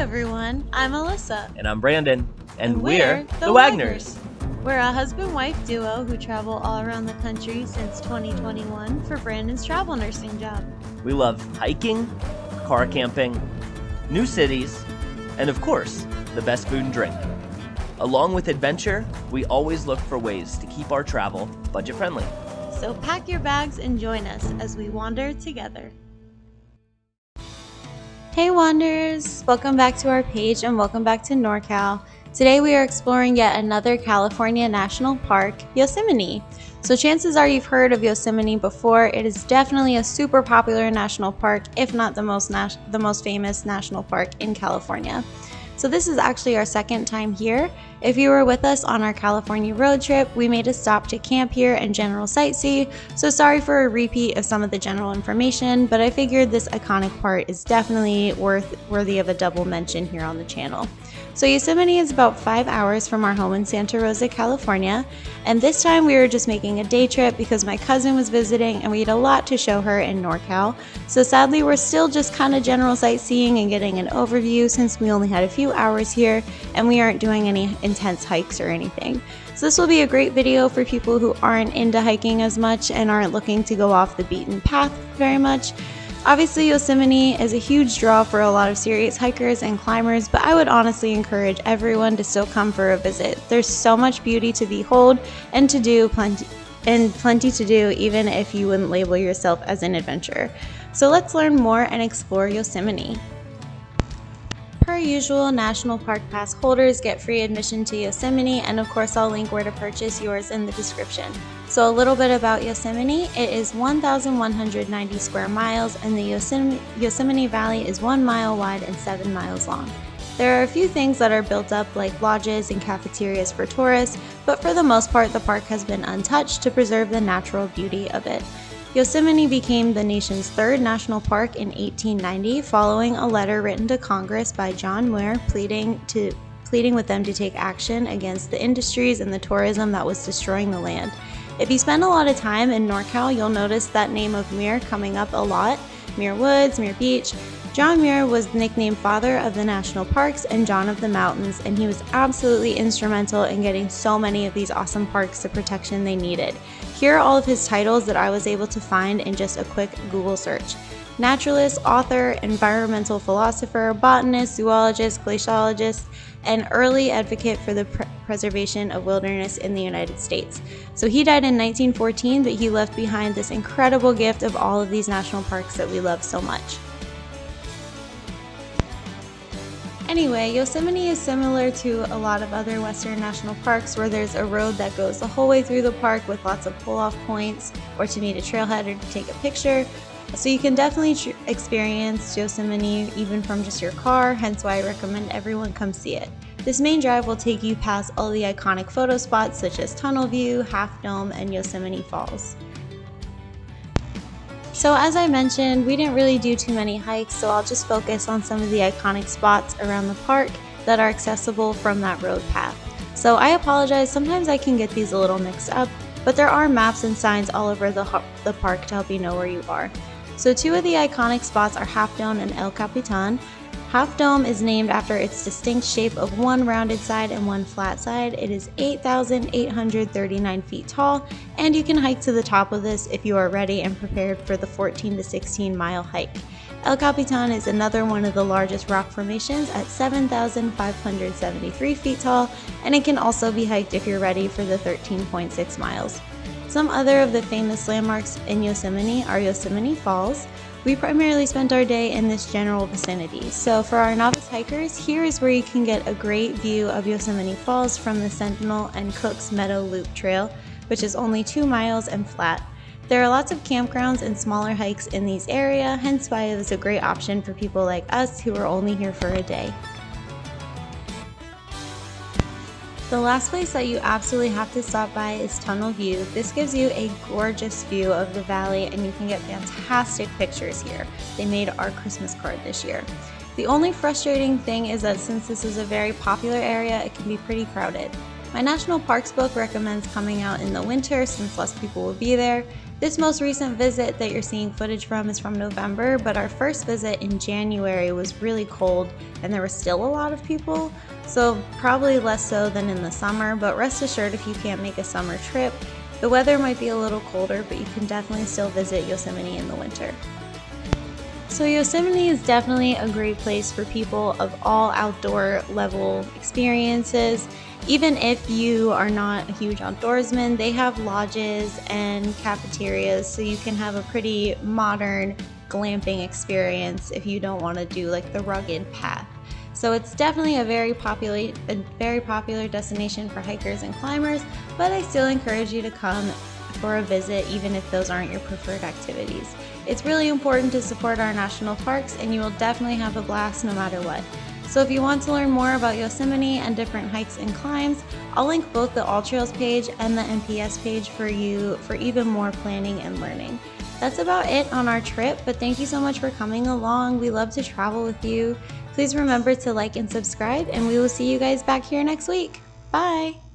everyone, I'm Alyssa. And I'm Brandon. And we're the Wagners. We're a husband-wife duo who travel all around the country since 2021 for Brandon's travel nursing job. We love hiking, car camping, new cities, and of course, the best food and drink. Along with adventure, we always look for ways to keep our travel budget-friendly. So pack your bags and join us as we wander together. Hey Wanderers! Welcome back to our page and welcome back to NorCal. Today we are exploring yet another California national park, Yosemite. So chances are you've heard of Yosemite before. It is definitely a super popular national park, if not the most famous national park in California. So this is actually our second time here. If you were with us on our California road trip, we made a stop to camp here and general sightsee, so sorry for a repeat of some of the general information, but I figured this iconic part is definitely worthy of a double mention here on the channel. So Yosemite is about 5 hours from our home in Santa Rosa, California, and this time we were just making a day trip because my cousin was visiting and we had a lot to show her in NorCal. So sadly we're still just kind of general sightseeing and getting an overview since we only had a few hours here and we aren't doing any intense hikes or anything. So this will be a great video for people who aren't into hiking as much and aren't looking to go off the beaten path very much. Obviously, Yosemite is a huge draw for a lot of serious hikers and climbers, but I would honestly encourage everyone to still come for a visit. There's so much beauty to behold and to do plenty to do even if you wouldn't label yourself as an adventurer. So let's learn more and explore Yosemite. Per usual, National Park Pass holders get free admission to Yosemite, and of course I'll link where to purchase yours in the description. So a little bit about Yosemite. It is 1,190 square miles and the Yosemite Valley is 1 mile wide and 7 miles long. There are a few things that are built up like lodges and cafeterias for tourists, but for the most part the park has been untouched to preserve the natural beauty of it. Yosemite became the nation's third national park in 1890 following a letter written to Congress by John Muir pleading with them to take action against the industries and the tourism that was destroying the land. If you spend a lot of time in NorCal, you'll notice that name of Muir coming up a lot. Muir Woods, Muir Beach. John Muir was nicknamed Father of the National Parks and John of the Mountains, and he was absolutely instrumental in getting so many of these awesome parks the protection they needed. Here are all of his titles that I was able to find in just a quick Google search. Naturalist, author, environmental philosopher, botanist, zoologist, glaciologist, and early advocate for the preservation of wilderness in the United States. So he died in 1914, but he left behind this incredible gift of all of these national parks that we love so much. Anyway, Yosemite is similar to a lot of other Western national parks where there's a road that goes the whole way through the park with lots of pull-off points or to meet a trailhead or to take a picture. So you can definitely experience Yosemite even from just your car, hence why I recommend everyone come see it. This main drive will take you past all the iconic photo spots such as Tunnel View, Half Dome, and Yosemite Falls. So as I mentioned, we didn't really do too many hikes, so I'll just focus on some of the iconic spots around the park that are accessible from that road path. So I apologize, sometimes I can get these a little mixed up, but there are maps and signs all over the park to help you know where you are. So two of the iconic spots are Half Dome and El Capitan. Half Dome is named after its distinct shape of one rounded side and one flat side. It is 8,839 feet tall, and you can hike to the top of this if you are ready and prepared for the 14 to 16 mile hike. El Capitan is another one of the largest rock formations at 7,573 feet tall, and it can also be hiked if you're ready for the 13.6 miles. Some other of the famous landmarks in Yosemite are Yosemite Falls. We primarily spent our day in this general vicinity, so for our novice hikers, here is where you can get a great view of Yosemite Falls from the Sentinel and Cook's Meadow Loop Trail, which is only 2 miles and flat. There are lots of campgrounds and smaller hikes in these areas, hence why it is a great option for people like us who are only here for a day. The last place that you absolutely have to stop by is Tunnel View. This gives you a gorgeous view of the valley and you can get fantastic pictures here. They made our Christmas card this year. The only frustrating thing is that since this is a very popular area, it can be pretty crowded. My National Parks book recommends coming out in the winter since less people will be there, This most recent visit that you're seeing footage from is from November, but our first visit in January was really cold and there were still a lot of people, so probably less so than in the summer, but rest assured if you can't make a summer trip, the weather might be a little colder, but you can definitely still visit Yosemite in the winter. So Yosemite is definitely a great place for people of all outdoor level experiences. Even if you are not a huge outdoorsman, they have lodges and cafeterias, so you can have a pretty modern glamping experience if you don't want to do like the rugged path. So it's definitely a very popular destination for hikers and climbers, but I still encourage you to come for a visit even if those aren't your preferred activities. It's really important to support our national parks, and you will definitely have a blast no matter what. So if you want to learn more about Yosemite and different hikes and climbs, I'll link both the All Trails page and the NPS page for you for even more planning and learning. That's about it on our trip, but thank you so much for coming along. We love to travel with you. Please remember to like and subscribe, and we will see you guys back here next week. Bye!